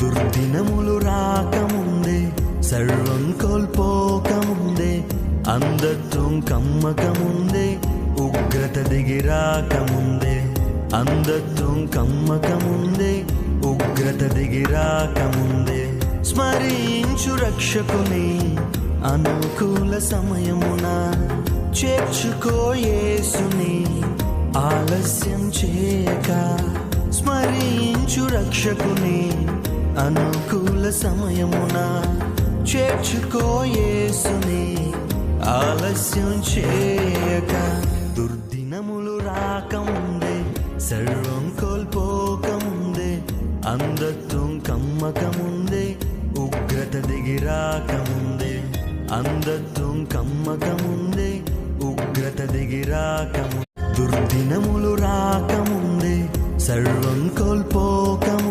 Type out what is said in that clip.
దుర్దినములు రాకముందే, సర్వం కోల్పోకముందే, అంధత్వం కమ్మకముందే, ఉగ్రత దిగిరాకముందే, అంధత్వం కమ్మకముందే, ఉగ్రత దిగిరాకముందే, స్మరించు రక్షకుని అనుకూల సమయమున, చేర్చుకో యేసుని ఆలస్యం చేయక. స్మరించు రక్షకుని అనుకూల సమయమున, చేర్చుకో యేసుని ఆలస్యం చేయక. దుర్దినములు రాకముందే, సర్వం కోల్పోకముందే, అంధత్వం కమ్మకముందే, ఉగ్రత దిగిరాకముందే, అంధత్వం కమ్మకముందే, ఉగ్రత దిగిరాకముందే. దుర్దినములు రాకముందే, సర్వం కోల్పోకముందే,